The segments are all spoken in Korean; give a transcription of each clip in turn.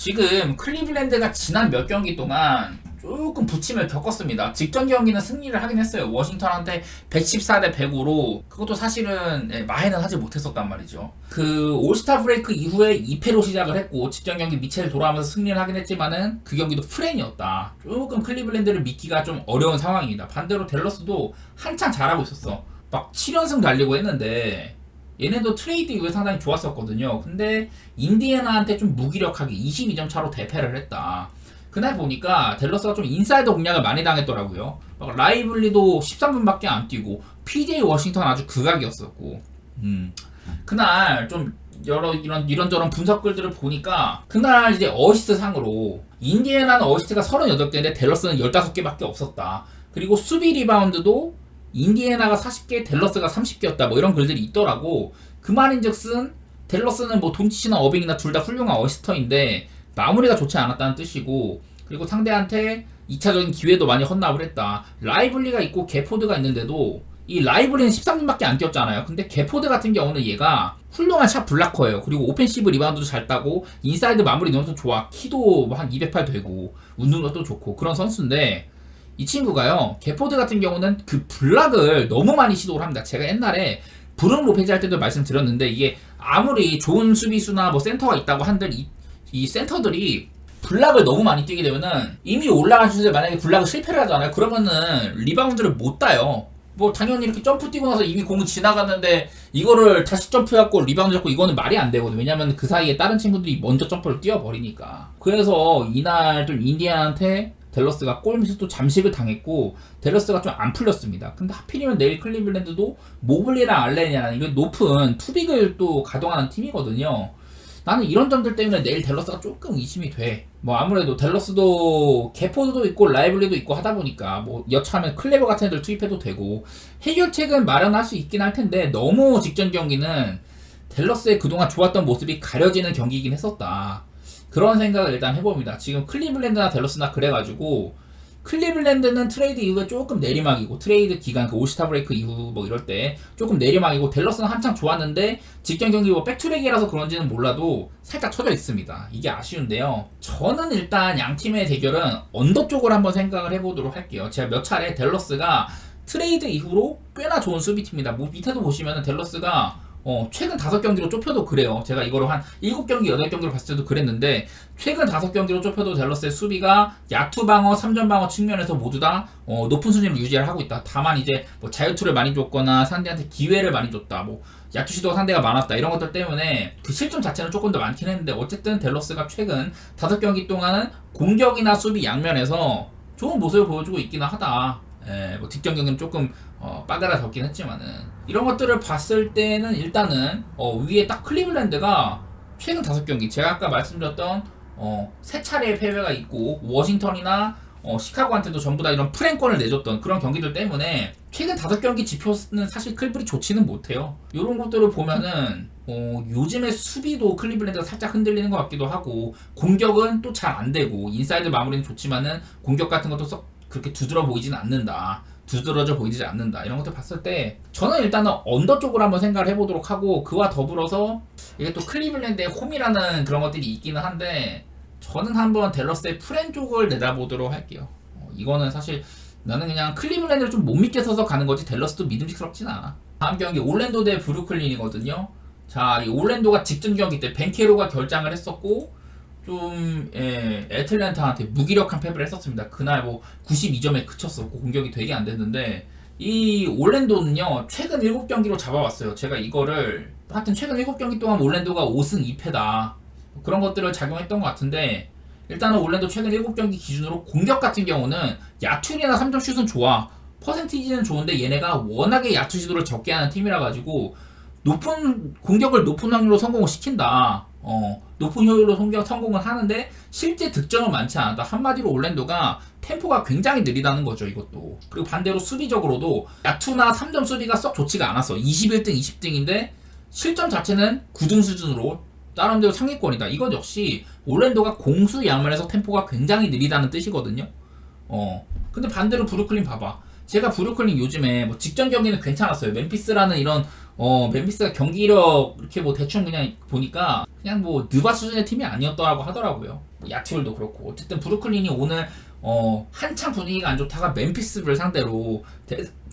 지금 클리블랜드가 지난 몇 경기 동안 조금 부침을 겪었습니다. 직전 경기는 승리를 하긴 했어요. 워싱턴한테 114대 105로 그것도 사실은 마해는 하지 못했었단 말이죠. 그 올스타 브레이크 이후에 2패로 시작을 했고 직전 경기 미첼 돌아오면서 승리를 하긴 했지만은 그 경기도 프렌이었다. 조금 클리블랜드를 믿기가 좀 어려운 상황입니다. 반대로 댈러스도 한창 잘하고 있었어. 막 7연승 달리고 했는데 얘네도 트레이드 이후에 상당히 좋았었거든요. 근데 인디애나한테 좀 무기력하게 22점 차로 대패를 했다. 그날 보니까 댈러스가 좀 인사이더 공략을 많이 당했더라고요. 막 라이블리도 13분밖에 안 뛰고 PJ 워싱턴 아주 극악이었었고 그날 좀 여러 이런저런 분석글들을 보니까 그날 이제 어시스트 상으로 인디애나는 어시스트가 38개인데 댈러스는 15개밖에 없었다. 그리고 수비 리바운드도 인디애나가 40개, 댈러스가 30개였다. 뭐 이런 글들이 있더라고. 그 말인즉슨 댈러스는 뭐 돈치치나 어빙이나 둘 다 훌륭한 어시스터인데 마무리가 좋지 않았다는 뜻이고, 그리고 상대한테 2차적인 기회도 많이 헌납을 했다. 라이블리가 있고 게포드가 있는데도 이 라이블리는 13분밖에 안 뛰었잖아요. 근데 게포드 같은 경우는 얘가 훌륭한 샷 블락커예요. 그리고 오펜시브 리바운드도 잘 따고 인사이드 마무리 너무 좋아. 키도 한 208 되고 운동력도 좋고 그런 선수인데 이 친구가요, 게포드 같은 경우는 그 블락을 너무 많이 시도를 합니다. 제가 옛날에 브룩 로페즈 할 때도 말씀드렸는데 이게 아무리 좋은 수비수나 뭐 센터가 있다고 한들 이 센터들이 블락을 너무 많이 뛰게 되면은 이미 올라간 슛에 만약에 블락을 실패를 하잖아요. 그러면은 리바운드를 못 따요. 뭐 당연히 이렇게 점프 뛰고 나서 이미 공은 지나갔는데 이거를 다시 점프해갖고 리바운드 잡고 이거는 말이 안 되거든요. 왜냐면 그 사이에 다른 친구들이 먼저 점프를 뛰어버리니까. 그래서 이날 좀 인디애나한테 댈러스가 골밑에서 또 잠식을 당했고 댈러스가 좀 안 풀렸습니다. 근데 하필이면 내일 클리블랜드도 모블리랑 알렌이라는 이거 높은 투빅을 또 가동하는 팀이거든요. 나는 이런 점들 때문에 내일 댈러스가 조금 의심이 돼. 뭐 아무래도 댈러스도 게포드도 있고 라이블리도 있고 하다 보니까 뭐 여차하면 클레버 같은 애들 투입해도 되고 해결책은 마련할 수 있긴 할 텐데 너무 직전 경기는 댈러스의 그동안 좋았던 모습이 가려지는 경기이긴 했었다. 그런 생각을 일단 해봅니다. 지금 클리블랜드나 댈러스나 그래가지고 클리블랜드는 트레이드 이후에 조금 내리막이고 트레이드 기간 그 올스타 브레이크 이후 뭐 이럴 때 조금 내리막이고 댈러스는 한창 좋았는데 직전 경기 뭐 백투백이라서 그런지는 몰라도 살짝 쳐져 있습니다. 이게 아쉬운데요. 저는 일단 양 팀의 대결은 언더 쪽을 한번 생각을 해보도록 할게요. 제가 몇 차례 댈러스가 트레이드 이후로 꽤나 좋은 수비팀입니다. 뭐 밑에도 보시면은 댈러스가 최근 5경기로 좁혀도 그래요. 제가 이거를 한 7경기, 8경기로 봤을 때도 그랬는데 최근 5경기로 좁혀도 댈러스의 수비가 야투 방어, 3점 방어 측면에서 모두 다 높은 수준을 유지를 하고 있다. 다만 이제 뭐 자유투를 많이 줬거나 상대한테 기회를 많이 줬다. 뭐 야투 시도가 상대가 많았다. 이런 것들 때문에 그 실점 자체는 조금 더 많긴 했는데 어쨌든 댈러스가 최근 5경기 동안은 공격이나 수비 양면에서 좋은 모습을 보여주고 있기는 하다. 뭐 직전 경기는 조금 빠그라졌긴 했지만은 이런 것들을 봤을 때는 일단은 위에 딱 클리블랜드가 최근 5경기 제가 아까 말씀드렸던 3차례의 패배가 있고 워싱턴이나 시카고한테도 전부 다 이런 프랭권을 내줬던 그런 경기들 때문에 최근 5경기 지표는 사실 클블이 좋지는 못해요. 이런 것들을 보면은 요즘의 수비도 클리블랜드가 살짝 흔들리는 것 같기도 하고 공격은 또 잘 안 되고 인사이드 마무리는 좋지만은 공격 같은 것도 썩 그렇게 두드러 보이진 않는다. 두드러져 보이지 않는다. 이런 것들 봤을 때 저는 일단은 언더 쪽으로 한번 생각을 해보도록 하고 그와 더불어서 이게 또 클리블랜드의 홈이라는 그런 것들이 있기는 한데 저는 한번 댈러스의 프렌 쪽을 내다보도록 할게요. 이거는 사실 나는 그냥 클리블랜드를 좀 못 믿게 서서 가는 거지 댈러스도 믿음직스럽진 않아. 다음 경기 올랜도 대 브루클린이거든요. 자, 이 올랜도가 직전 경기 때 벤케로가 결장을 했었고 좀 애틀랜타한테 무기력한 패배를 했었습니다. 그날 뭐 92점에 그쳤었고 공격이 되게 안 됐는데 이 올랜도는요 최근 7경기로 잡아왔어요. 제가 이거를 하여튼 최근 7경기 동안 올랜도가 5승 2패다 그런 것들을 작용했던 것 같은데 일단은 올랜도 최근 7경기 기준으로 공격 같은 경우는 야투나 3점 슛은 좋아. 퍼센티지는 좋은데 얘네가 워낙에 야투 시도를 적게 하는 팀이라 가지고 높은 공격을 높은 확률로 성공을 시킨다. 높은 효율로 성공을 하는데 실제 득점은 많지 않았다. 한마디로 올랜도가 템포가 굉장히 느리다는 거죠. 이것도. 그리고 반대로 수비적으로도 야투나 3점 수비가 썩 좋지가 않았어. 21등 20등인데 실점 자체는 9등 수준으로 나름대로 상위권이다. 이건 역시 올랜도가 공수 양면에서 템포가 굉장히 느리다는 뜻이거든요. 근데 반대로 브루클린 봐봐. 제가 브루클린 요즘에 뭐 직전 경기는 괜찮았어요. 멤피스라는 이런 멤피스가 경기력 이렇게 뭐 대충 그냥 보니까 그냥 뭐 느바 수준의 팀이 아니었더라고 하더라고요. 야투율도 그렇고. 어쨌든 브루클린이 오늘 한창 분위기가 안 좋다가 멤피스를 상대로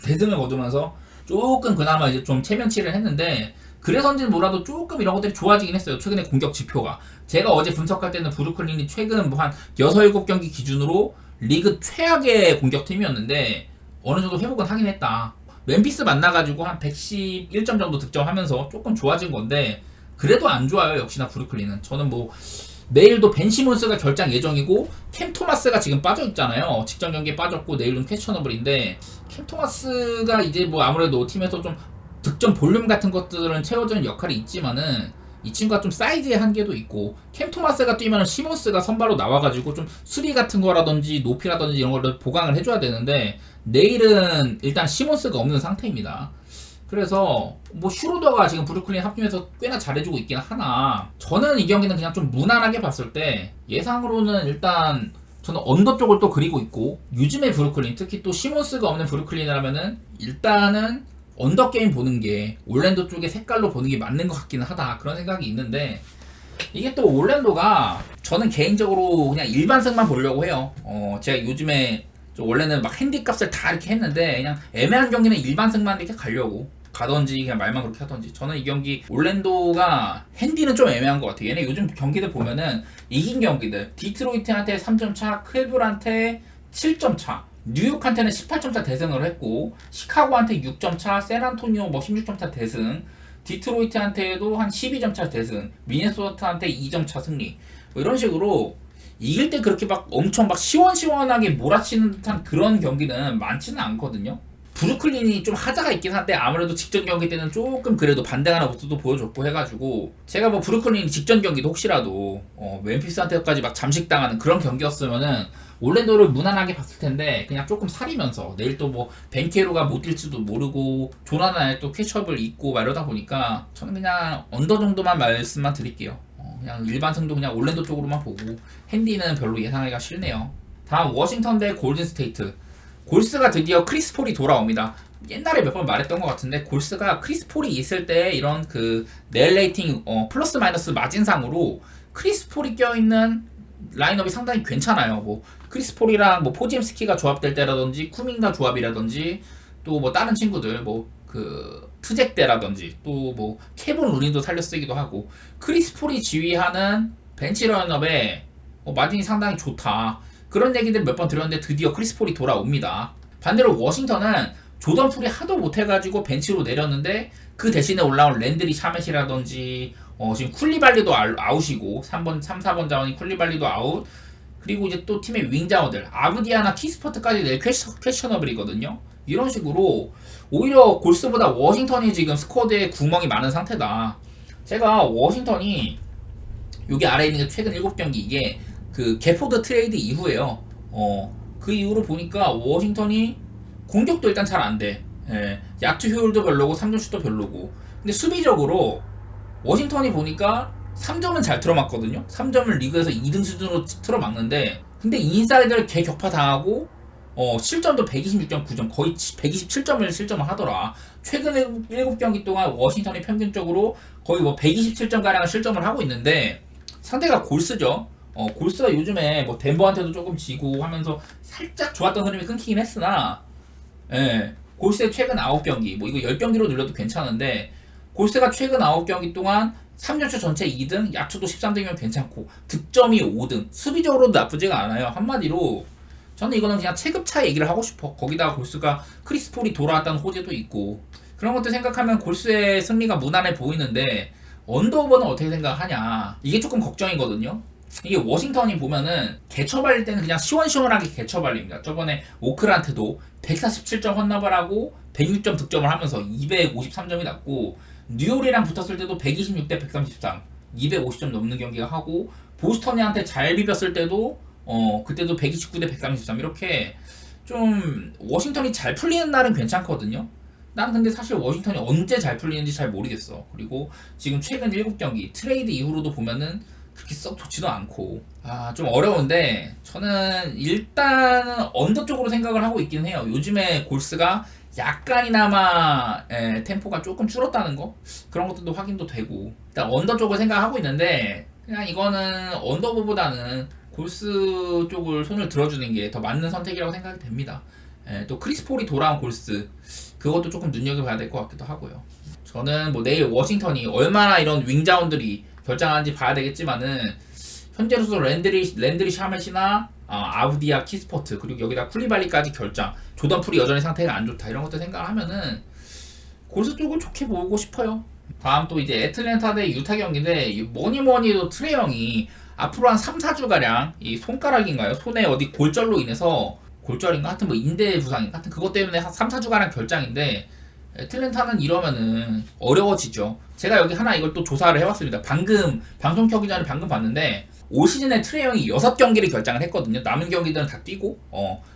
대승을 거두면서 조금 그나마 이제 좀 체면치를 했는데, 그래서인지는 몰라도 조금 이런 것들이 좋아지긴 했어요. 최근에 공격 지표가. 제가 어제 분석할 때는 브루클린이 최근 뭐 한 6, 7경기 기준으로 리그 최악의 공격팀이었는데 어느 정도 회복은 하긴 했다. 멤피스 만나가지고 한 111점 정도 득점하면서 조금 좋아진 건데 그래도 안 좋아요. 역시나 브루클린은. 저는 뭐 내일도 벤 시몬스가 결장 예정이고 캠 토마스가 지금 빠져있잖아요. 직전 경기에 빠졌고 내일은 퀘스처너블인데, 캠 토마스가 이제 뭐 아무래도 팀에서 좀 득점 볼륨 같은 것들은 채워주는 역할이 있지만은 이 친구가 좀 사이즈의 한계도 있고, 캠 토마스가 뛰면 시몬스가 선발로 나와가지고 좀 수비 같은 거라든지 높이라든지 이런 걸 보강을 해줘야 되는데 내일은 일단 시몬스가 없는 상태입니다. 그래서 뭐 슈로더가 지금 브루클린 합류해서 꽤나 잘해주고 있긴 하나, 저는 이 경기는 그냥 좀 무난하게 봤을 때 예상으로는 일단 저는 언더 쪽을 또 그리고 있고, 요즘의 브루클린 특히 또 시몬스가 없는 브루클린이라면은 일단은 언더 게임 보는 게 올랜도 쪽의 색깔로 보는 게 맞는 것 같기는 하다, 그런 생각이 있는데, 이게 또 올랜도가 저는 개인적으로 그냥 일반승만 보려고 해요. 제가 요즘에 원래는 막 핸디값을 다 이렇게 했는데 그냥 애매한 경기는 일반승만 이렇게 가려고 가던지 그냥 말만 그렇게 하던지. 저는 이 경기 올랜도가 핸디는 좀 애매한 것 같아요. 얘네 요즘 경기들 보면은 이긴 경기들 디트로이트한테 3점 차, 클블한테 7점 차, 뉴욕한테는 18점 차 대승을 했고, 시카고한테 6점 차, 샌안토니오 뭐 16점 차 대승, 디트로이트한테도 한 12점 차 대승, 미네소타한테 2점 차 승리. 뭐 이런 식으로 이길 때 그렇게 막 엄청 막 시원시원하게 몰아치는 듯한 그런 경기는 많지는 않거든요. 브루클린이 좀 하자가 있긴 한데 아무래도 직전 경기 때는 조금 그래도 반등하는 모습도 보여줬고 해가지고, 제가 뭐 브루클린 직전 경기도 혹시라도 멤피스한테까지 막 잠식당하는 그런 경기였으면은 올랜도를 무난하게 봤을 텐데 그냥 조금 사리면서 내일 또 뭐 벤케로가 못 뛸지도 모르고 조나단에 또 캐치업을 입고 막 이러다 보니까 저는 그냥 언더 정도만 말씀만 드릴게요. 그냥 일반 승도 그냥 올랜도 쪽으로만 보고 핸디는 별로 예상하기가 싫네요. 다음 워싱턴 대 골든스테이트. 골스가 드디어 크리스 폴이 돌아옵니다. 옛날에 몇 번 말했던 것 같은데 골스가 크리스 폴이 있을 때 이런 그 넬 레이팅 플러스 마이너스 마진상으로 크리스 폴이 껴있는 라인업이 상당히 괜찮아요. 뭐 크리스 폴이랑 뭐 포지엠스키가 조합될 때라든지 쿠민가 조합이라든지 또 뭐 다른 친구들 뭐 그 트잭 때라든지 또 뭐 케본 루린도 살려 쓰기도 하고, 크리스 폴이 지휘하는 벤치 라인업에 마진이 상당히 좋다, 그런 얘기들 몇 번 들었는데 드디어 크리스 폴이 돌아옵니다. 반대로 워싱턴은 조던 풀이 하도 못해가지고 벤치로 내렸는데 그 대신에 올라온 랜드리 샤멧이라든지 지금 쿨리발리도 아웃이고 3번, 3, 4번 자원이 쿨리발리도 아웃, 그리고 이제 또 팀의 윙 자원들 아브디아나 키스퍼트까지 내일 퀘스처너블이거든요. 이런 식으로 오히려 골스보다 워싱턴이 지금 스쿼드에 구멍이 많은 상태다. 제가 워싱턴이 여기 아래에 있는 게 최근 7경기 이게 그 개포드 트레이드 이후에요. 그 이후로 보니까 워싱턴이 공격도 일단 잘 안 돼. 예, 야투 효율도 별로고 3점 슛도 별로고. 근데 수비적으로 워싱턴이 보니까 3점은 잘 틀어막거든요. 3점을 리그에서 2등 수준으로 틀어막는데 근데 인사이드를 개격파 당하고 실점도 126.9점, 거의 127점을 실점을 하더라. 최근 7경기 동안 워싱턴이 평균적으로 거의 뭐 127점가량을 실점을 하고 있는데 상대가 골스죠. 골스가 요즘에 뭐 덴버한테도 조금 지고 하면서 살짝 좋았던 흐름이 끊기긴 했으나, 예, 골스의 최근 9경기, 뭐 이거 10경기로 늘려도 괜찮은데 골스가 최근 9경기 동안 3점슛 전체 2등, 야투도 13등이면 괜찮고 득점이 5등, 수비적으로도 나쁘지가 않아요. 한마디로 저는 이거는 그냥 체급차 얘기를 하고 싶어. 거기다가 골스가 크리스 폴이 돌아왔다는 호재도 있고 그런 것들 생각하면 골스의 승리가 무난해 보이는데 언더오버는 어떻게 생각하냐, 이게 조금 걱정이거든요. 이게 워싱턴이 보면은 개처발릴 때는 그냥 시원시원하게 개처발립니다. 저번에 오클한테도 147점 헌납을 하고 106점 득점을 하면서 253점이 났고, 뉴욕이랑 붙었을 때도 126대 133, 250점 넘는 경기가 하고, 보스턴이한테 잘 비볐을 때도 그때도 129대 133, 이렇게 좀 워싱턴이 잘 풀리는 날은 괜찮거든요. 난 근데 사실 워싱턴이 언제 잘 풀리는지 잘 모르겠어. 그리고 지금 최근 7경기 트레이드 이후로도 보면은 그렇게 썩 좋지도 않고 좀 어려운데 저는 일단은 언더 쪽으로 생각을 하고 있긴 해요. 요즘에 골스가 약간이나마 템포가 조금 줄었다는 거 그런 것들도 확인도 되고 일단 언더 쪽을 생각하고 있는데 그냥 이거는 언더보다는 골스 쪽을 손을 들어주는 게 더 맞는 선택이라고 생각이 됩니다. 또 크리스 폴이 돌아온 골스 그것도 조금 눈여겨봐야 될 것 같기도 하고요. 저는 뭐 내일 워싱턴이 얼마나 이런 윙자운들이 결정하는지 봐야 되겠지만은 현재로서 랜드리 샤멧이나 아브디아 키스포트 그리고 여기다 쿨리발리까지 결장 조던 풀이 여전히 상태가 안 좋다 이런 것들 생각하면은 골스 쪽은 좋게 보고 싶어요. 다음 또 이제 애틀랜타 대 유타 경기인데 뭐니뭐니 해도 트레이 형이 앞으로 한 3, 4주가량 이 손가락인가요? 손에 어디 골절로 인해서 골절인가? 하여튼 뭐 인대 부상인가? 하여튼 그것 때문에 한 3, 4주가량 결장인데 애틀랜타는 이러면은 어려워지죠. 제가 여기 하나 이걸 또 조사를 해봤습니다. 방금 방송 켜기 전에 방금 봤는데 올 시즌에 트레이 형이 6경기를 결장을 했거든요. 남은 경기들은 다 뛰고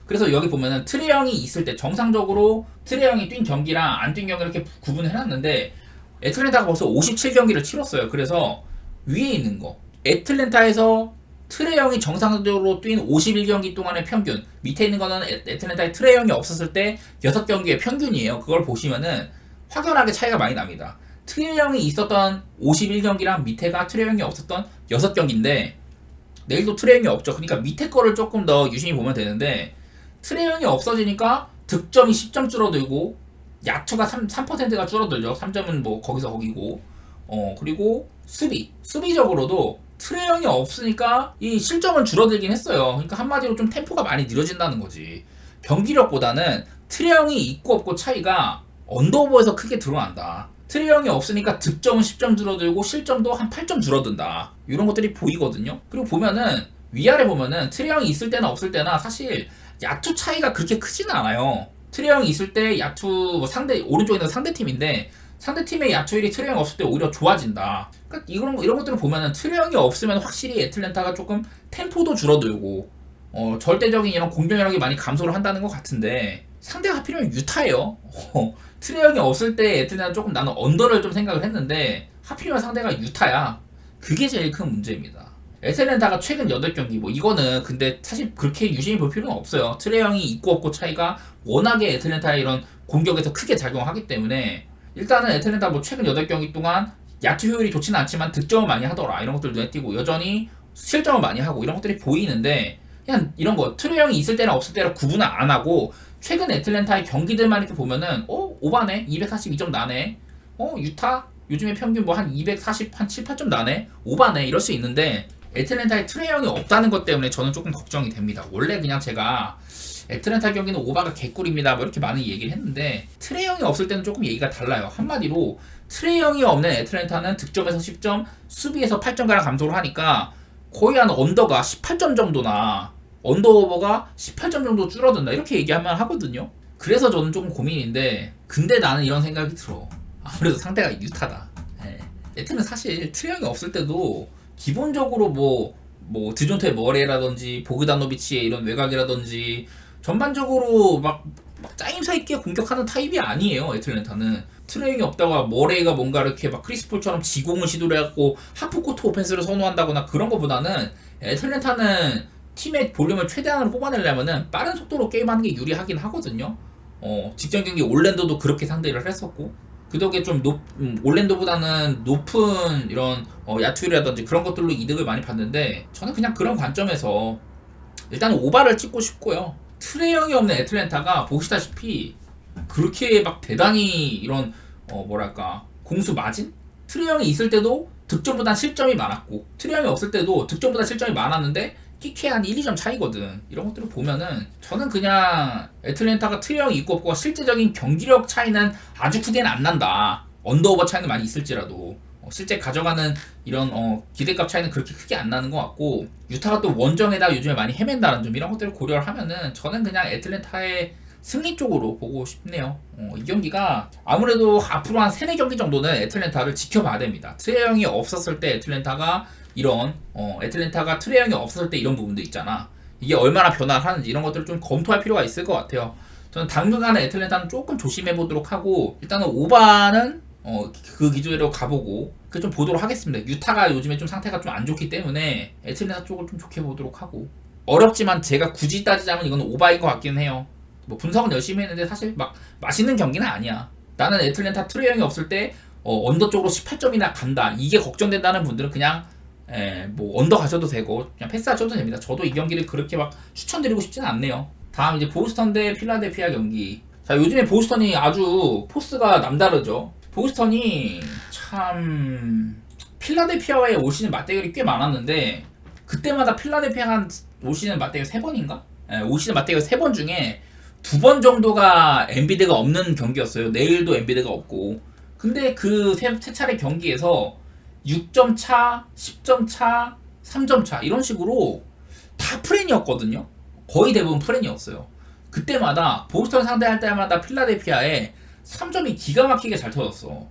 그래서 여기 보면은 트레이 형이 있을 때 정상적으로 트레이 형이 뛴 경기랑 안 뛴 경기 이렇게 구분을 해놨는데 애틀랜타가 벌써 57경기를 치렀어요. 그래서 위에 있는 거 애틀랜타에서 트레이 형이 정상적으로 뛴 51경기 동안의 평균 밑에 있는 거는 애틀랜타에 트레이 형이 없었을 때 6경기의 평균이에요. 그걸 보시면은 확연하게 차이가 많이 납니다. 트레이 형이 있었던 51경기랑 밑에가 트레이 형이 없었던 6경기인데 내일도 트레이 형이 없죠. 그러니까 밑에 거를 조금 더 유심히 보면 되는데 트레이 형이 없어지니까 득점이 10점 줄어들고 야투가 3%가 줄어들죠. 3점은 뭐 거기서 거기고 그리고 수비적으로도 트레이 형이 없으니까 이 실점은 줄어들긴 했어요. 그러니까 한마디로 좀 템포가 많이 느려진다는 거지. 경기력보다는 트레이 형이 있고 없고 차이가 언더오버에서 크게 드러난다. 트레이 형이 없으니까 득점은 10점 줄어들고 실점도 한 8점 줄어든다. 이런 것들이 보이거든요. 그리고 보면은 위아래 보면은 트레이 형이 있을 때나 없을 때나 사실 야투 차이가 그렇게 크지는 않아요. 트레이 형이 있을 때 야투 뭐 상대 오른쪽에 있는 상대팀인데 상대팀의 야투율이 트레이 형이 없을 때 오히려 좋아진다. 그러니까 이런 것들을 보면은 트레이 형이 없으면 확실히 애틀랜타가 조금 템포도 줄어들고 절대적인 이런 공격력이 많이 감소를 한다는 것 같은데 상대가 하필이면 유타예요. 트레이 형이 없을 때 애틀랜타 조금 나는 언더를 좀 생각을 했는데 하필이면 상대가 유타야. 그게 제일 큰 문제입니다. 애틀랜타가 최근 8경기 뭐 이거는 근데 사실 그렇게 유심히 볼 필요는 없어요. 트레이 형이 있고 없고 차이가 워낙에 애틀랜타의 이런 공격에서 크게 작용하기 때문에 일단은 애틀랜타 뭐 최근 8경기 동안 야투 효율이 좋지는 않지만 득점을 많이 하더라 이런 것들 눈에 띄고 여전히 실점을 많이 하고 이런 것들이 보이는데 그냥 이런 거 트레이 형이 있을 때나 없을 때랑 구분을 안 하고 최근 애틀랜타의 경기들만 이렇게 보면은 오바네 242점 나네 유타 요즘에 평균 뭐 한 240, 한 7, 8점 나네 오바네 이럴 수 있는데 애틀랜타에 트레이 형이 없다는 것 때문에 저는 조금 걱정이 됩니다. 원래 그냥 제가 애틀랜타 경기는 오바가 개꿀입니다 뭐 이렇게 많은 얘기를 했는데 트레이 형이 없을 때는 조금 얘기가 달라요. 한마디로 트레이 형이 없는 애틀랜타는 득점에서 10점 수비에서 8점가량 감소를 하니까 거의 한 언더가 18점 정도나 언더오버가 18점 정도 줄어든다 이렇게 얘기하면 하거든요. 그래서 저는 조금 고민인데 근데 나는 이런 생각이 들어. 아무래도 상대가 유타다. 애틀은 사실 트레이 형이 없을 때도 기본적으로 뭐 드존테 머레라든지 보그다노비치의 이런 외곽이라든지 전반적으로 막 짜임새 있게 공격하는 타입이 아니에요. 애틀랜타는 트레이 형이 없다가 머레이가 뭔가 이렇게 막 크리스폴처럼 지공을 시도를 해갖고 하프코트 오펜스를 선호한다거나 그런 거보다는 애틀랜타는 팀의 볼륨을 최대한으로 뽑아내려면은 빠른 속도로 게임하는 게 유리하긴 하거든요. 직전 경기 올랜도도 그렇게 상대를 했었고 그 덕에 좀 올랜도보다는 높은 이런 야투율이라든지 그런 것들로 이득을 많이 봤는데 저는 그냥 그런 관점에서 일단은 오바를 찍고 싶고요. 트레이 형이 없는 애틀랜타가 보시다시피 그렇게 막 대단히 이런 뭐랄까 공수 마진? 트레이 형이 있을 때도 득점보다 실점이 많았고 트레이 형이 없을 때도 득점보다 실점이 많았는데 끼케 한 1, 2점 차이거든. 이런 것들을 보면은 저는 그냥 애틀랜타가 트레이 형이 있고 없고 실제적인 경기력 차이는 아주 크게는 안 난다. 언더오버 차이는 많이 있을지라도 실제 가져가는 이런 기대값 차이는 그렇게 크게 안 나는 것 같고 유타가 또 원정에다 요즘에 많이 헤맨다는 점 이런 것들을 고려를 하면은 저는 그냥 애틀랜타의 승리 쪽으로 보고 싶네요. 이 경기가 아무래도 앞으로 한 3, 4경기 정도는 애틀랜타를 지켜봐야 됩니다. 트레이 형이 없었을 때 애틀랜타가 이런 애틀랜타가 트레이 형이 없었을 때 이런 부분도 있잖아. 이게 얼마나 변화를 하는지 이런 것들을 좀 검토할 필요가 있을 것 같아요. 저는 당분간은 애틀랜타는 조금 조심해 보도록 하고 일단은 오바는 그 기조로 가보고 그 좀 보도록 하겠습니다. 유타가 요즘에 좀 상태가 좀 안 좋기 때문에 애틀랜타 쪽을 좀 좋게 보도록 하고 어렵지만 제가 굳이 따지자면 이건 오바인 것 같긴 해요. 뭐 분석은 열심히 했는데 사실 막 맛있는 경기는 아니야. 나는 애틀랜타 트레이 형이 없을 때 언더 쪽으로 18점이나 간다. 이게 걱정된다는 분들은 그냥 뭐 언더 가셔도 되고 그냥 패스하셔도 됩니다. 저도 이 경기를 그렇게 막 추천드리고 싶지는 않네요. 다음 이제 보스턴 대 필라델피아 경기. 자, 요즘에 보스턴이 아주 포스가 남다르죠. 보스턴이 참 필라델피아와의 올 시즌 맞대결이 꽤 많았는데 그때마다 필라델피아가 올 시즌 맞대결 3번인가? 올 시즌 맞대결 3번 중에 2번 정도가 엔비드가 없는 경기였어요. 내일도 엔비드가 없고. 근데 그 세 차례 경기에서 6점 차, 10점 차, 3점 차 이런 식으로 다 프렌이었거든요. 거의 대부분 프렌이었어요. 그때마다 보스턴 상대할 때마다 필라델피아에 3점이 기가 막히게 잘 터졌어.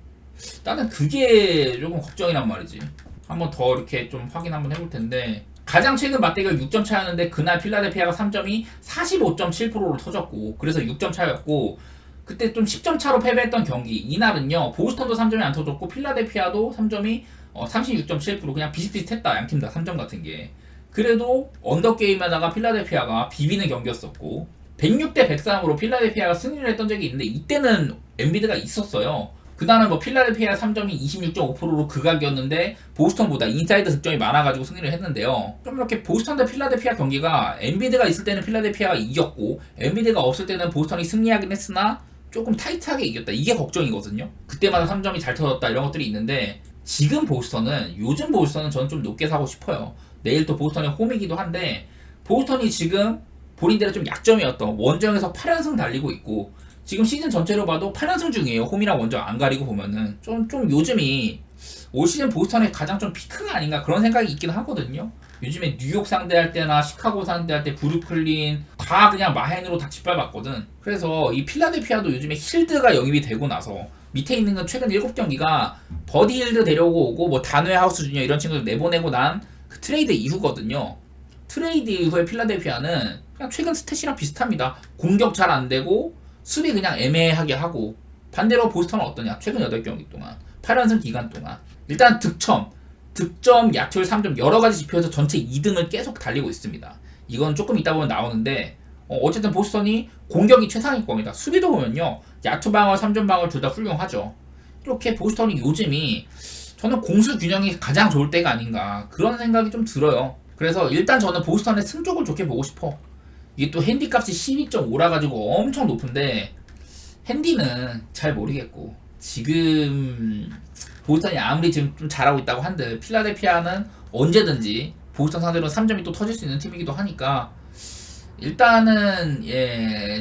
나는 그게 조금 걱정이란 말이지. 한번 더 이렇게 좀 확인 한번 해볼 텐데 가장 최근 맞대결 6점 차였는데 그날 필라델피아가 3점이 45.7%로 터졌고 그래서 6점 차였고 그때 좀 10점 차로 패배했던 경기 이날은요 보스턴도 3점이 안 터졌고 필라델피아도 3점이 36.7% 그냥 비슷비슷했다. 양팀 다 3점 같은 게. 그래도 언더게임에다가 필라델피아가 비비는 경기였었고 106대 103으로 필라델피아가 승리를 했던 적이 있는데 이때는 엔비드가 있었어요. 그날은 뭐 필라델피아 3점이 26.5%로 극악이었는데 보스턴보다 인사이드 득점이 많아가지고 승리를 했는데요. 좀 이렇게 보스턴 대 필라델피아 경기가 엔비드가 있을 때는 필라델피아가 이겼고 엔비드가 없을 때는 보스턴이 승리하긴 했으나 조금 타이트하게 이겼다. 이게 걱정이거든요. 그때마다 3점이 잘 터졌다 이런 것들이 있는데 요즘 보스턴은 저는 좀 높게 사고 싶어요. 내일 또 보스턴이 홈이기도 한데 보스턴이 지금 본인들의 좀 약점이었던 원정에서 8연승 달리고 있고 지금 시즌 전체로 봐도 8연승 중이에요. 홈이랑 원정 안 가리고 보면은 좀 요즘이 올 시즌 보스턴의 가장 좀 피크가 아닌가 그런 생각이 있긴 하거든요. 요즘에 뉴욕 상대할 때나 시카고 상대할 때 브루클린 다 그냥 마헨으로 다 짓밟았거든. 그래서 이 필라델피아도 요즘에 힐드가 영입이 되고 나서 밑에 있는 건 최근 7경기가 버디 힐드 데려오고 오고 뭐 다뇌 하우스 주니어 이런 친구들 내보내고 난 그 트레이드 이후거든요. 트레이드 이후에 필라델피아는 그냥 최근 스탯이랑 비슷합니다. 공격 잘 안 되고 수비 그냥 애매하게 하고 반대로 보스턴은 어떠냐? 최근 8경기 동안 8연승 기간 동안 일단 득점, 야투율 3점 여러가지 지표에서 전체 2등을 계속 달리고 있습니다. 이건 조금 이따 보면 나오는데 어쨌든 보스턴이 공격이 최상위권이다. 수비도 보면요. 야투 방어, 3점 방어 둘 다 훌륭하죠. 이렇게 보스턴이 요즘이 저는 공수 균형이 가장 좋을 때가 아닌가 그런 생각이 좀 들어요. 그래서 일단 저는 보스턴의 승쪽을 좋게 보고 싶어. 이게 또 핸디값이 12.5라 가지고 엄청 높은데 핸디는 잘 모르겠고 지금 보스턴이 아무리 지금 좀 잘하고 있다고 한들 필라델피아는 언제든지 보스턴 상대로 3점이 또 터질 수 있는 팀이기도 하니까 일단은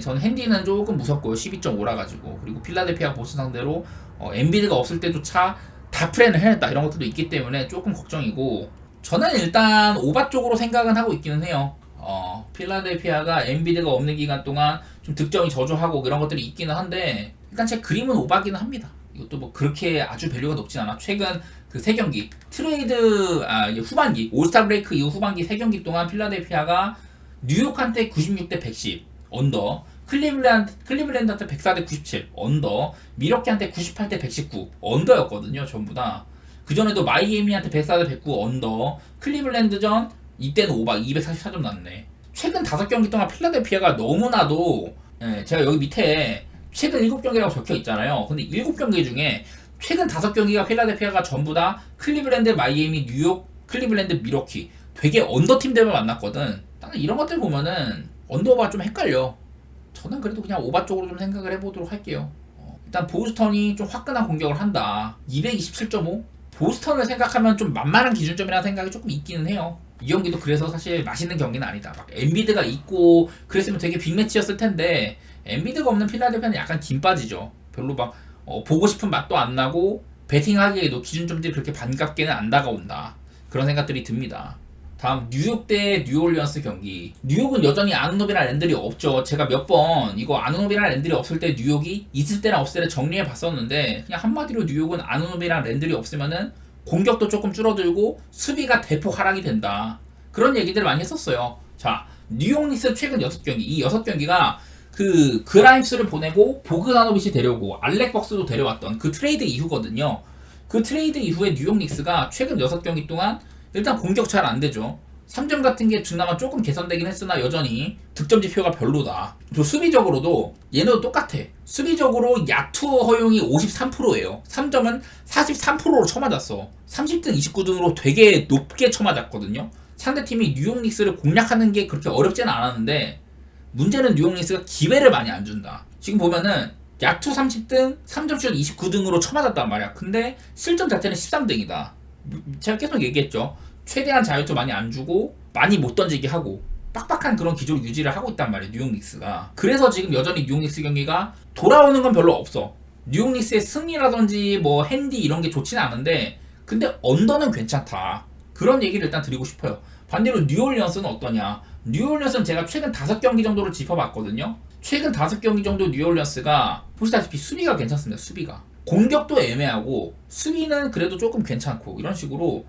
저는 핸디는 조금 무섭고요. 12.5라 가지고 그리고 필라델피아 보스턴 상대로 엔비드가 없을 때조차 다 프렌을 해냈다 이런 것들도 있기 때문에 조금 걱정이고 저는 일단 오바 쪽으로 생각은 하고 있기는 해요. 필라델피아가 엔비드가 없는 기간 동안 좀 득점이 저조하고 그런 것들이 있기는 한데 일단 제 그림은 오바기는 합니다. 이것도 뭐 그렇게 아주 밸류가 높진 않아. 최근 그 3경기 트레이드 후반기 올스타 브레이크 이후 후반기 3경기 동안 필라델피아가 뉴욕한테 96대 110 언더 클리블랜드한테 104대 97 언더 미러키한테 98대 119 언더였거든요. 전부 다. 그전에도 마이애미한테 104대 109 언더 클리블랜드전 이때는 오바 244점 났네. 최근 5경기 동안 필라델피아가 너무나도 제가 여기 밑에 최근 7경기라고 적혀 있잖아요. 근데 7경기 중에 최근 5경기가 필라델피아가 전부 다 클리블랜드, 마이애미, 뉴욕, 클리블랜드, 미러키 되게 언더팀들만 만났거든. 나는 이런 것들 보면은 언더오버가 좀 헷갈려. 저는 그래도 그냥 오바 쪽으로 좀 생각을 해보도록 할게요. 일단 보스턴이 좀 화끈한 공격을 한다. 227.5? 보스턴을 생각하면 좀 만만한 기준점이라는 생각이 조금 있기는 해요. 이 경기도 그래서 사실 맛있는 경기는 아니다. 막 엔비드가 있고 그랬으면 되게 빅매치였을 텐데 엔비드가 없는 필라델피아는 약간 김 빠지죠. 별로 막 보고 싶은 맛도 안 나고 배팅하기에도 기준점들이 그렇게 반갑게는 안 다가온다. 그런 생각들이 듭니다. 다음 뉴욕 대 뉴올리언스 경기. 뉴욕은 여전히 아누노비랑 랜들이 없죠. 제가 몇 번 이거 아누노비랑 랜들이 없을 때 뉴욕이 있을 때랑 없을 때 정리해 봤었는데 그냥 한마디로 뉴욕은 아누노비랑 랜들이 없으면은 공격도 조금 줄어들고 수비가 대폭 하락이 된다. 그런 얘기들을 많이 했었어요. 자, 뉴욕 닉스 최근 6경기. 이 6경기가 그 그라임스를 보내고 보그다노비치 데려오고 알렉 벅스도 데려왔던 그 트레이드 이후거든요. 그 트레이드 이후에 뉴욕 닉스가 최근 6경기 동안 일단 공격 잘 안 되죠. 3점 같은 게 그나마 조금 개선되긴 했으나 여전히 득점 지표가 별로다. 또 수비적으로도 얘네도 똑같아. 수비적으로 야투 허용이 53%예요. 3점은 43%로 쳐맞았어. 30등 29등으로 되게 높게 쳐맞았거든요. 상대팀이 뉴욕 닉스를 공략하는 게 그렇게 어렵지는 않았는데 문제는 뉴욕 닉스가 기회를 많이 안 준다. 지금 보면은 야투 30등, 3점슛 29등으로 쳐맞았단 말이야. 근데 실점 자체는 13등이다. 제가 계속 얘기했죠. 최대한 자유투 많이 안 주고 많이 못 던지게 하고 빡빡한 그런 기조를 유지를 하고 있단 말이에요. 뉴욕 닉스가. 그래서 지금 여전히 뉴욕 닉스 경기가 돌아오는 건 별로 없어. 뉴욕 닉스의 승리라든지 뭐 핸디 이런 게 좋지는 않은데 근데 언더는 괜찮다. 그런 얘기를 일단 드리고 싶어요. 반대로 뉴올리언스는 어떠냐. 뉴올리언스는 제가 최근 5경기 정도를 짚어봤거든요. 최근 5경기 정도 뉴올리언스가 보시다시피 수비가 괜찮습니다. 수비가. 공격도 애매하고 수비는 그래도 조금 괜찮고 이런 식으로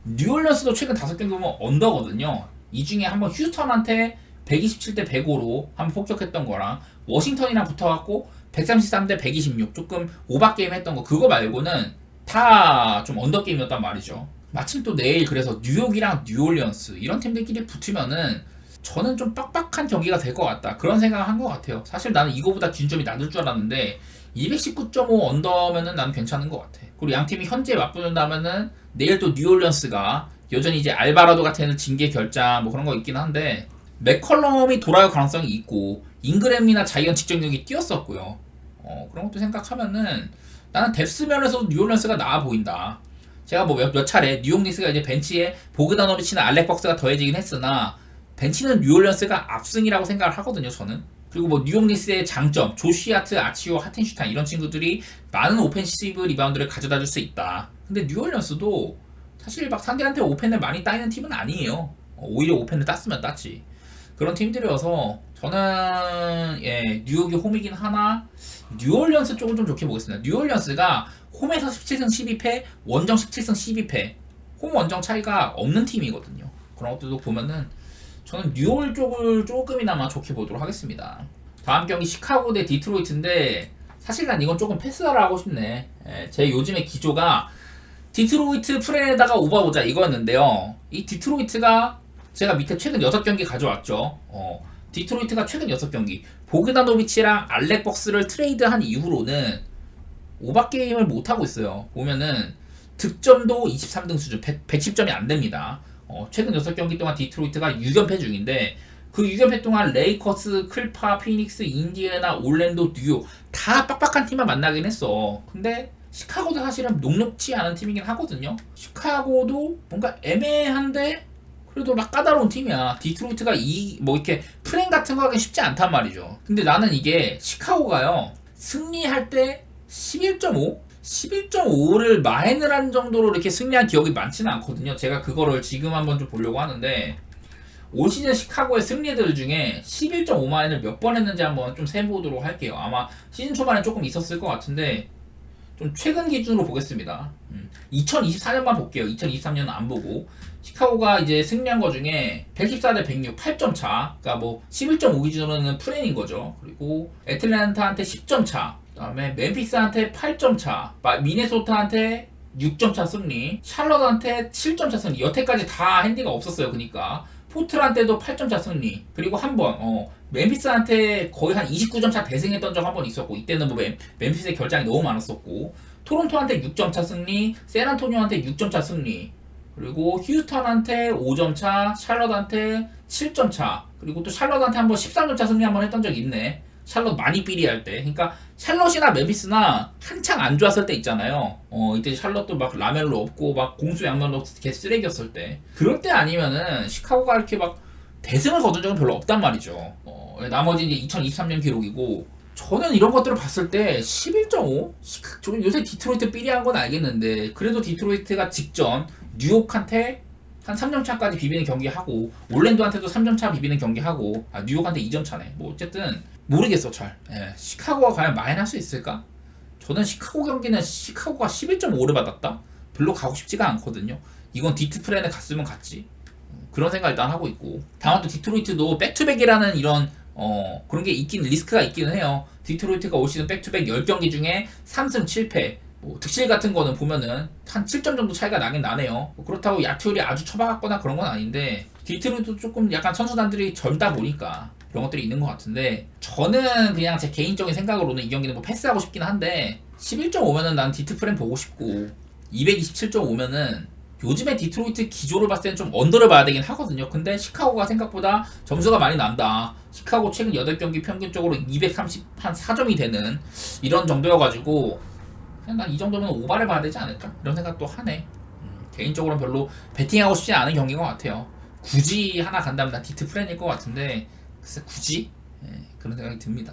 뉴올리언스도 최근 5경기 보면 언더거든요. 이 중에 한번 휴스턴한테 127대 105로 한번 폭격했던 거랑 워싱턴이랑 붙어갖고 133대 126 조금 오버게임 했던 거 그거 말고는 다 좀 언더게임이었단 말이죠. 마침 또 내일 그래서 뉴욕이랑 뉴올리언스 이런 팀들끼리 붙으면은 저는 좀 빡빡한 경기가 될 것 같다. 그런 생각을 한 것 같아요. 사실 나는 이거보다 기준점이 낮을 줄 알았는데 219.5 언더면은 나는 괜찮은 것 같아. 그리고 양 팀이 현재 맞붙는다면은 내일 또 뉴올리언스가 여전히 이제 알바라도 같은 징계 결장 뭐 그런 거 있긴 한데 맥컬럼이 돌아올 가능성이 있고 잉그램이나 자이언 직전력이 뛰었었고요. 그런 것도 생각하면은 나는 뎁스 면에서도 뉴올리언스가 나아 보인다. 제가 뭐 몇 차례 뉴욕 닉스가 이제 벤치에 보그다노비치나 알렉 벅스가 더해지긴 했으나 벤치는 뉴올리언스가 압승이라고 생각을 하거든요, 저는. 그리고 뭐 뉴욕 닉스의 장점, 조시아트, 아치오, 하텐슈타인 이런 친구들이 많은 오펜시브 리바운드를 가져다 줄 수 있다. 근데 뉴올리언스도 사실 막 상대한테 오펜을 많이 따이는 팀은 아니에요. 오히려 오펜을 땄으면 땄지. 그런 팀들이어서 저는 뉴욕이 홈이긴 하나 뉴올리언스 쪽을 좀 좋게 보겠습니다. 뉴올리언스가 홈에서 17승 12패, 원정 17승 12패, 홈 원정 차이가 없는 팀이거든요. 그런 것들도 보면은 저는 뉴올 쪽을 조금이나마 좋게 보도록 하겠습니다. 다음 경기 시카고 대 디트로이트인데 사실 난 이건 조금 패스를 하고 싶네. 제 요즘의 기조가 디트로이트 프레에다가 오버보자 이거였는데요. 이 디트로이트가 제가 밑에 최근 6경기 가져왔죠. 디트로이트가 최근 6경기 보그다노비치랑 알렉 벅스를 트레이드한 이후로는 오버게임을 못하고 있어요. 보면은 득점도 23등 수준 110점이 안됩니다. 최근 6경기 동안 디트로이트가 6연패 중인데 그 6연패 동안 레이커스, 클파, 피닉스, 인디애나, 올랜도, 뉴욕 다 빡빡한 팀만 만나긴 했어. 근데 시카고도 사실은 녹록치 않은 팀이긴 하거든요. 시카고도 뭔가 애매한데 그래도 막 까다로운 팀이야. 디트로이트가 뭐 이렇게 프랭 같은 거 하긴 쉽지 않단 말이죠. 근데 나는 이게 시카고가요. 승리할 때 11.5? 11.5를 마인을 한 정도로 이렇게 승리한 기억이 많지는 않거든요. 제가 그거를 지금 한번 좀 보려고 하는데 올 시즌 시카고의 승리들 중에 11.5 마인을 몇 번 했는지 한번 좀 세보도록 할게요. 아마 시즌 초반에 조금 있었을 것 같은데 좀 최근 기준으로 보겠습니다. 2024년만 볼게요. 2023년은 안 보고 시카고가 이제 승리한 거 중에 114대 106 8점 차. 그러니까 뭐 11.5 기준으로는 프레인인 거죠. 그리고 애틀랜타한테 10점 차. 그다음에 멤피스한테 8점 차. 미네소타한테 6점 차 승리. 샬럿한테 7점 차 승리. 여태까지 다 핸디가 없었어요. 그러니까 포트란테도 8점 차 승리. 그리고 한 번 멤피스한테 거의 한 29점 차 대승했던 적 한 번 있었고 이때는 뭐 멤피스의 결장이 너무 많았었고 토론토한테 6점 차 승리, 샌안토니오한테 6점 차 승리, 그리고 휴스턴한테 5점 차, 샬럿한테 7점 차, 그리고 또 샬럿한테 한번 13점 차 승리 한번 했던 적이 있네. 샬럿 많이 삐리할 때. 그러니까 샬럿이나 멤피스나 한창 안 좋았을 때 있잖아요. 이때 샬럿도 막 라멜로 없고 막 공수 양면도 개 쓰레기였을 때. 그럴 때 아니면은 시카고가 이렇게 막 대승을 거둔 적은 별로 없단 말이죠. 나머지 이제 2023년 기록이고 저는 이런 것들을 봤을 때 11.5? 요새 디트로이트 삐리한 건 알겠는데 그래도 디트로이트가 직전 뉴욕한테 한 3점 차까지 비비는 경기하고 올랜도한테도 3점 차 비비는 경기하고 뉴욕한테 2점 차네. 뭐 어쨌든 모르겠어 잘. 시카고가 과연 많이 할 수 있을까? 저는 시카고 경기는 시카고가 11.5를 받았다? 별로 가고 싶지가 않거든요. 이건 디트프렌에 갔으면 갔지. 그런 생각 일단 하고 있고 다만 또 디트로이트도 백투백이라는 이런 그런 게 리스크가 있기는 해요. 디트로이트가 올 시즌 백투백 10경기 중에 3승 7패 뭐 득실 같은 거는 보면은 한 7점 정도 차이가 나긴 나네요. 뭐 그렇다고 야투율이 아주 처박았거나 그런 건 아닌데 디트로이트도 조금 약간 선수단들이 젊다 보니까 그런 것들이 있는 것 같은데, 저는 그냥 제 개인적인 생각으로는 이 경기는 뭐 패스하고 싶긴 한데 11.5면은 난 디트 프렘 보고 싶고, 227.5면은 요즘에 디트로이트 기조를 봤을 때는 좀 언더를 봐야 되긴 하거든요. 근데 시카고가 생각보다 점수가 많이 난다. 시카고 최근 8경기 평균적으로 234점이 되는 이런 정도여가지고 그냥 난 이 정도면 오바를 봐야 되지 않을까? 이런 생각도 하네. 개인적으로는 별로 베팅하고 싶지 않은 경기인 것 같아요. 굳이 하나 간다면 난 디트 프렌일 것 같은데 글쎄 굳이? 그런 생각이 듭니다.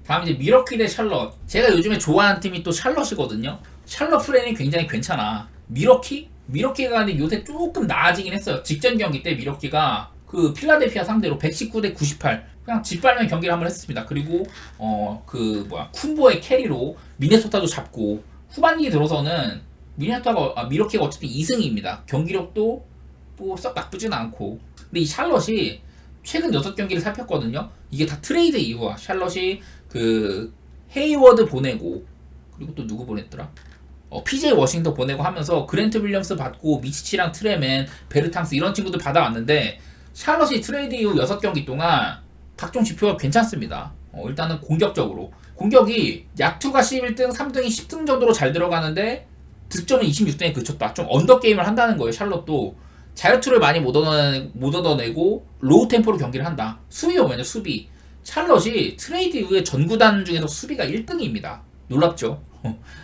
다음 이제 미러키 대 샬럿. 제가 요즘에 좋아하는 팀이 또 샬럿이거든요. 샬럿 프렌이 굉장히 괜찮아. 미러키가 근데 요새 조금 나아지긴 했어요. 직전 경기 때 미러키가 그 필라델피아 상대로 119 대 98 그냥 짓밟는 경기를 한번 했습니다. 그리고 쿤보의 캐리로 미네소타도 잡고, 후반기에 들어서는 미러키가 어쨌든 2승입니다. 경기력도 뭐 썩 나쁘진 않고. 근데 이 샬럿이 최근 6경기를 살폈거든요. 이게 다 트레이드 이후야. 샬럿이 그 헤이워드 보내고, 그리고 또 누구 보냈더라? PJ 워싱턴 보내고 하면서 그랜트 윌리엄스 받고 미치치랑 트레맨, 베르탕스 이런 친구들 받아왔는데, 샬럿이 트레이드 이후 6경기 동안 각종 지표가 괜찮습니다. 일단은 공격적으로 공격이 야투가 11등, 3등이 10등 정도로 잘 들어가는데 득점은 26등에 그쳤다. 좀 언더게임을 한다는 거예요. 샬럿도 자유투를 많이 못 얻어내고 로우 템포로 경기를 한다. 수비 보면요, 수비 샬럿이 트레이드 이후에 전구단 중에서 수비가 1등입니다. 놀랍죠?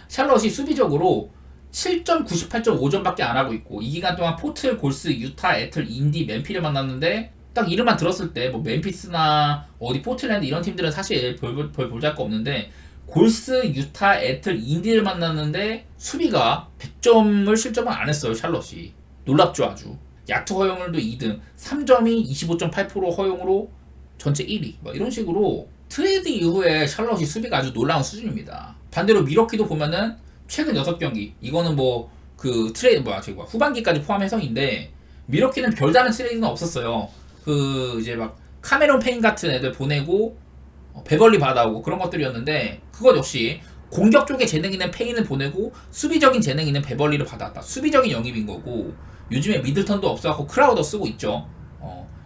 샬럿이 수비적으로 7점, 98.5점밖에 안 하고 있고, 이 기간 동안 포틀, 골스, 유타, 애틀, 인디, 맨피를 만났는데 딱 이름만 들었을 때 뭐 멤피스나 어디 포틀랜드 이런 팀들은 사실 별 볼잘 거 없는데, 골스, 유타, 애틀, 인디를 만났는데 수비가 100점을 실점을 안 했어요. 샬럿이 놀랍죠. 아주 야투 허용률도 2등, 3점이 25.8% 허용으로 전체 1위 뭐 이런 식으로 트레이드 이후에 샬럿이 수비가 아주 놀라운 수준입니다. 반대로 미러키도 보면은 최근 6경기, 이거는 후반기까지 포함해서인데, 미러키는 별다른 트레이드는 없었어요. 이제 막 카메론 페인 같은 애들 보내고 베벌리 받아오고 그런 것들이었는데, 그것 역시 공격 쪽에 재능 있는 페인을 보내고 수비적인 재능 있는 베벌리를 받았다. 수비적인 영입인 거고, 요즘에 미들턴도 없어갖고 크라우더 쓰고 있죠.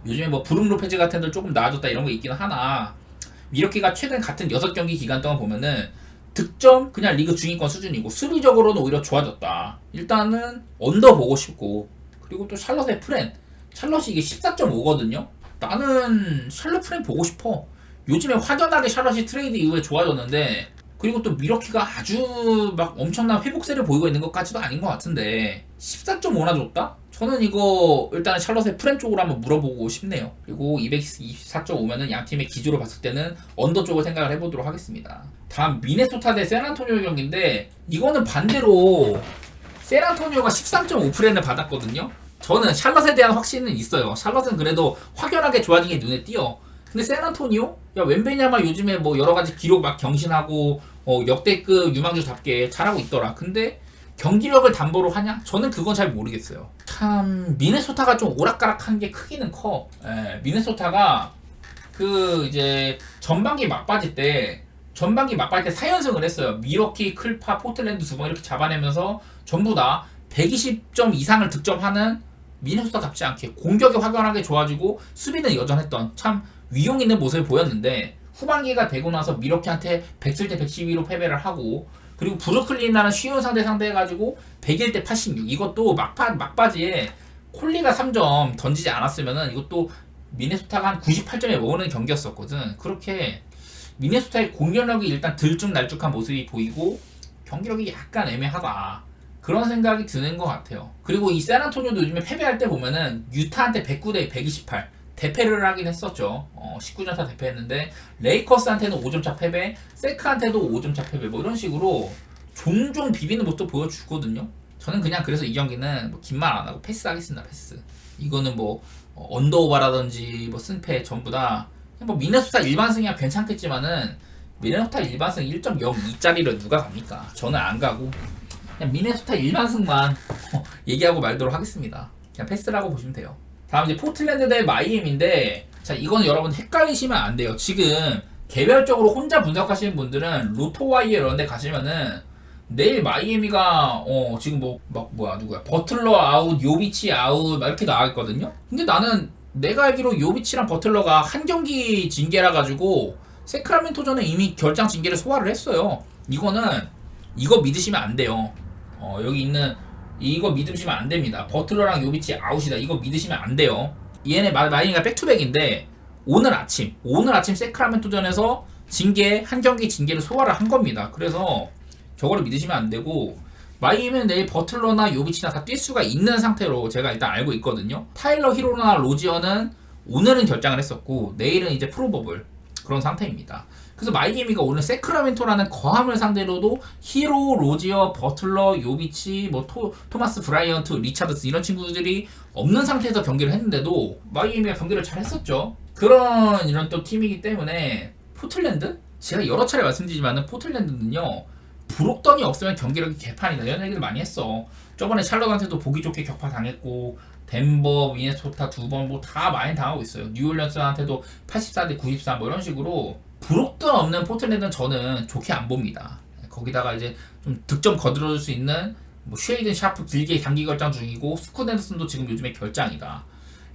요즘에 뭐 브룩 로페즈 같은 애들 조금 나아졌다 이런 거 있기는 하나, 미러키가 최근 같은 6경기 기간 동안 보면은 득점 그냥 리그 중위권 수준이고 수비적으로는 오히려 좋아졌다. 일단은 언더 보고 싶고, 그리고 또 샬럿의 프렌, 샬럿이 이게 14.5거든요. 나는 샬럿 프렌 보고 싶어. 요즘에 확연하게 샬럿이 트레이드 이후에 좋아졌는데, 그리고 또 미러키가 아주 막 엄청난 회복세를 보이고 있는 것까지도 아닌 것 같은데 14.5나 줬다? 저는 이거 일단 샬럿의 프렌 쪽으로 한번 물어보고 싶네요. 그리고 224.5면은 양 팀의 기조로 봤을 때는 언더 쪽을 생각을 해보도록 하겠습니다. 다음 미네소타 대 샌안토니오 경기인데, 이거는 반대로 샌안토니오가 13.5프렌을 받았거든요. 저는 샬럿에 대한 확신은 있어요. 샬럿은 그래도 확연하게 좋아진 게 눈에 띄어. 근데 샌안토니오? 야, 웬베냐마 요즘에 뭐 여러가지 기록 막 경신하고 역대급 유망주답게 잘하고 있더라. 근데 경기력을 담보로 하냐? 저는 그건 잘 모르겠어요. 참 미네소타가 좀 오락가락한 게 크기는 커. 미네소타가 이제 전반기 막바지 때 4연승을 했어요. 미러키, 클파, 포틀랜드 2번 이렇게 잡아내면서 전부 다 120점 이상을 득점하는, 미네소타답지 않게 공격이 확연하게 좋아지고 수비는 여전했던 참 위용 있는 모습을 보였는데, 후반기가 되고 나서 미러키한테 107대 112로 패배를 하고, 그리고 브루클린이라는 쉬운 상대해가지고 101대 86, 이것도 막바지에 콜리가 3점 던지지 않았으면은 이것도 미네소타가 한 98점에 머무르는 경기였었거든. 그렇게 미네소타의 공격력이 일단 들쭉날쭉한 모습이 보이고 경기력이 약간 애매하다, 그런 생각이 드는 것 같아요. 그리고 이 샌안토니오도 요즘에 패배할 때 보면은 유타한테 109대 128 대패를 하긴 했었죠. 19전차 대패했는데 레이커스한테는 5점차 패배, 세크한테도 5점차 패배, 뭐 이런 식으로 종종 비비는 모습도 보여주거든요. 저는 그냥 그래서 이 경기는 뭐 긴 말 안 하고 패스하겠습니다. 패스. 이거는 뭐 언더오버라든지 뭐 승패 전부 다 뭐 미네소타 일반승이야 괜찮겠지만은 미네소타 일반승 1.02짜리를 누가 갑니까? 저는 안 가고 그냥 미네소타 일반승만 얘기하고 말도록 하겠습니다. 그냥 패스라고 보시면 돼요. 다음 이제 포틀랜드 대 마이애미인데, 자 이거는 여러분 헷갈리시면 안 돼요. 지금 개별적으로 혼자 분석하시는 분들은 로토와이어 이런 데 가시면은 내일 마이애미가 지금 누구야 버틀러 아웃, 요비치 아웃 막 이렇게 나와있거든요. 근데 나는 내가 알기로 요비치랑 버틀러가 한 경기 징계라 가지고 세크라멘토전에 이미 결장 징계를 소화를 했어요. 이거 믿으시면 안 돼요. 여기 있는 이거 믿으시면 안 됩니다. 버틀러랑 요비치 아웃이다. 이거 믿으시면 안 돼요. 얘네 마이가 백투백인데 오늘 아침 세크라멘토전에서 징계 한 경기 징계를 소화를 한 겁니다. 그래서 저거를 믿으시면 안 되고 마이애미는 내일 버틀러나 요비치나 다 뛸 수가 있는 상태로 제가 일단 알고 있거든요. 타일러 히로나 로지어는 오늘은 결장을 했었고 내일은 이제 프로버블 그런 상태입니다. 그래서 마이애미가 오늘 세크라멘토라는 거함을 상대로도 히로, 로지어, 버틀러, 요비치, 토마스 브라이언트, 리차드스 이런 친구들이 없는 상태에서 경기를 했는데도 마이애미가 경기를 잘 했었죠. 그런 이런 또 팀이기 때문에 포틀랜드? 제가 여러 차례 말씀드리지만 포틀랜드는요 브록던이 없으면 경기력이 개판이다 이런 얘기를 많이 했어. 저번에 샬럿한테도 보기 좋게 격파 당했고 덴버, 미네소타 두 번 뭐 다 많이 당하고 있어요. 뉴올리언스한테도 84대 94 뭐 이런 식으로 브록던 없는 포틀랜드는 저는 좋게 안 봅니다. 거기다가 이제 좀 득점 거들어줄 수 있는 뭐 쉐이든 샤프 길게 단기 결장 중이고 스콧 앤더슨도 지금 요즘에 결장이다.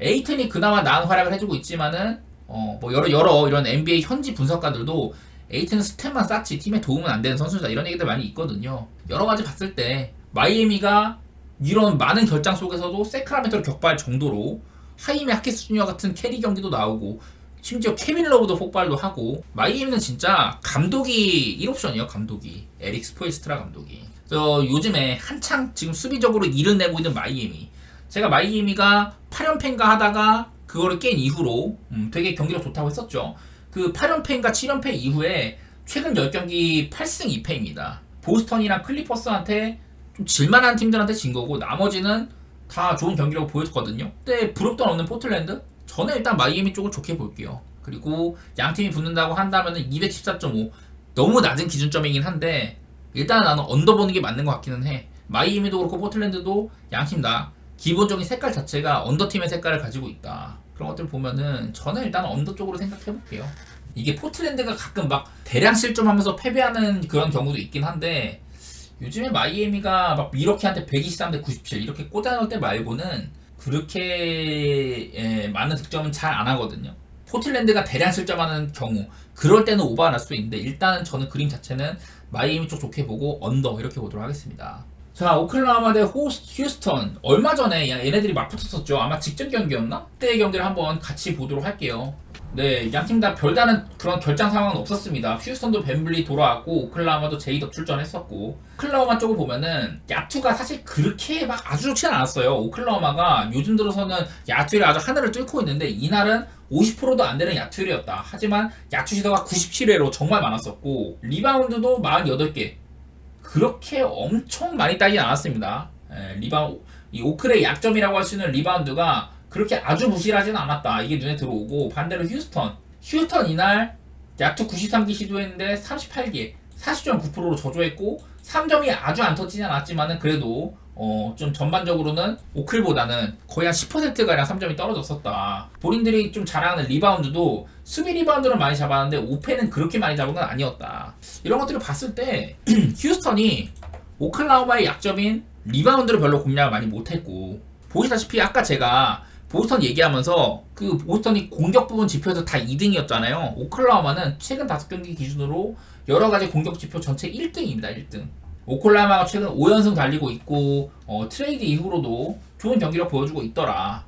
에이튼이 그나마 나은 활약을 해주고 있지만은 뭐 여러 이런 NBA 현지 분석가들도 에이튼은 스탯만 쌓지 팀에 도움은 안 되는 선수다 이런 얘기들 많이 있거든요. 여러 가지 봤을 때 마이애미가 이런 많은 결장 속에서도 세크라멘토를 격파할 정도로 하이메 하키스 주니어 같은 캐리 경기도 나오고 심지어 케빈 러브도 폭발도 하고 마이애미는 진짜 감독이 1옵션이에요. 감독이 에릭 스포일스트라 감독이. 요즘에 한창 지금 수비적으로 일을 내고 있는 마이애미. 제가 마이애미가 8연패인가 하다가 그거를 깬 이후로 되게 경기력 좋다고 했었죠. 그 8연패인가 7연패 이후에 최근 10경기 8승 2패입니다. 보스턴이랑 클리퍼스한테 좀 질만한 팀들한테 진 거고 나머지는 다 좋은 경기력을 보였거든요. 근데 브룩던 없는 포틀랜드? 저는 일단 마이애미 쪽을 좋게 볼게요. 그리고 양팀이 붙는다고 한다면 214.5 너무 낮은 기준점이긴 한데 일단 나는 언더 보는 게 맞는 것 같기는 해. 마이애미도 그렇고 포틀랜드도 양팀 다 기본적인 색깔 자체가 언더팀의 색깔을 가지고 있다. 그런 것들 보면은 저는 일단 언더 쪽으로 생각해 볼게요. 이게 포틀랜드가 가끔 막 대량 실점하면서 패배하는 그런 경우도 있긴 한데 요즘에 마이애미가 막 미러키한테 123대 97 이렇게 꽂아놓을 때 말고는 그렇게 많은 득점은 잘 안 하거든요. 포틀랜드가 대량 실점하는 경우 그럴 때는 오버가 날 수도 있는데 일단은 저는 그림 자체는 마이애미 쪽 좋게 보고 언더 이렇게 보도록 하겠습니다. 자, 오클라호마 대 휴스턴. 얼마 전에 얘네들이 맞붙었었죠. 아마 직전 경기였나? 그때의 경기를 한번 같이 보도록 할게요. 네, 양팀 다 별다른 그런 결장 상황은 없었습니다. 휴스턴도 벤블리 돌아왔고 오클라호마도 제이덥 출전했었고 오클라호마 쪽을 보면은 야투가 사실 그렇게 막 아주 좋지는 않았어요. 오클라호마가 요즘 들어서는 야투율이 아주 하늘을 뚫고 있는데 이날은 50%도 안 되는 야투율이었다. 하지만 야투 시도가 97회로 정말 많았었고 리바운드도 48개 그렇게 엄청 많이 따지진 않았습니다. 이 오클의 약점이라고 할 수 있는 리바운드가 그렇게 아주 부실하지는 않았다. 이게 눈에 들어오고 반대로 휴스턴 이날 야투 93개 시도했는데 38개 40.9%로 저조했고 3점이 아주 안 터지진 않았지만은 그래도 좀 전반적으로는 오클보다는 거의 한 10%가량 3점이 떨어졌었다. 본인들이 좀 자랑하는 리바운드도 수비 리바운드는 많이 잡았는데 오펜은 그렇게 많이 잡은 건 아니었다. 이런 것들을 봤을 때 휴스턴이 오클라호마의 약점인 리바운드를 별로 공략을 많이 못했고 보시다시피 아까 제가 보스턴 얘기하면서 그 보스턴이 공격 부분 지표에서 다 2등이었잖아요. 오클라호마는 최근 5경기 기준으로 여러가지 공격 지표 전체 1등입니다. 1등. 오클라호마가 최근 5연승 달리고 있고 트레이드 이후로도 좋은 경기력 보여주고 있더라.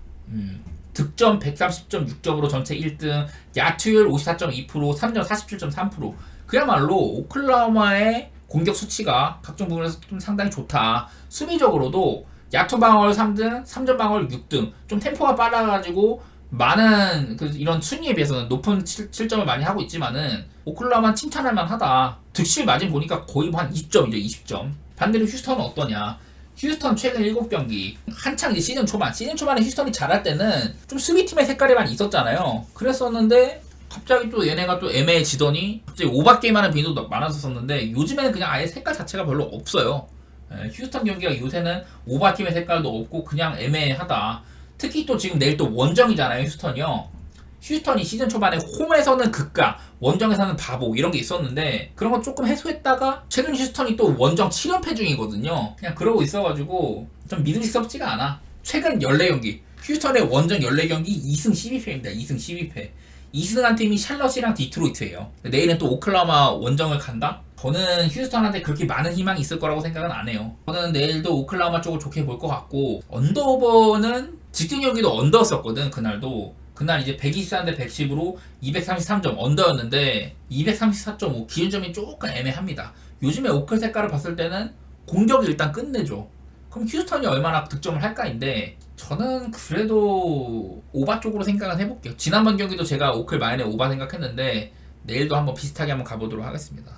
득점 130.6점으로 전체 1등, 야투율 54.2%, 3점 47.3%. 그야말로 오클라호마의 공격 수치가 각종 부분에서 좀 상당히 좋다. 수비적으로도 야투 방어율 3등, 3점 방어율 6등. 좀 템포가 빨라가지고 많은 이런 순위에 비해서는 높은 실점을 많이 하고 있지만은 오클라호마는 칭찬할 만하다. 득실 마진 보니까 거의 한 20점이죠. 20점. 반대로 휴스턴은 어떠냐? 휴스턴 최근 7경기 한창 이제 시즌 초반에 휴스턴이 잘할 때는 좀 수비팀의 색깔이 많이 있었잖아요. 그랬었는데 갑자기 또 얘네가 또 애매해지더니 갑자기 오버게임하는 빈도도 많았었는데 요즘에는 그냥 아예 색깔 자체가 별로 없어요. 휴스턴 경기가 요새는 오버팀의 색깔도 없고 그냥 애매하다. 특히 또 지금 내일 또 원정이잖아요. 휴스턴이 시즌 초반에 홈에서는 극가, 원정에서는 바보 이런 게 있었는데 그런 거 조금 해소했다가 최근 휴스턴이 또 원정 7연패 중이거든요. 그냥 그러고 있어가지고 좀 믿음직스럽지가 않아. 최근 14경기 휴스턴의 원정 14경기 2승 12패입니다. 2승 12패. 2승한 팀이 샬럿이랑 디트로이트예요. 내일은 또 오클라호마 원정을 간다? 저는 휴스턴한테 그렇게 많은 희망이 있을 거라고 생각은 안 해요. 저는 내일도 오클라호마 쪽을 좋게 볼 것 같고, 언더오버는 직전 경기도 언더였었거든. 그날 이제 124대 110으로 233점 언더였는데 234.5 기준점이 조금 애매합니다. 요즘에 오클 색깔을 봤을 때는 공격이 일단 끝내죠. 그럼 휴스턴이 얼마나 득점을 할까인데, 저는 그래도 오바 쪽으로 생각을 해볼게요. 지난번 경기도 제가 오클 마인에 오바 생각했는데 내일도 한번 비슷하게 한번 가보도록 하겠습니다.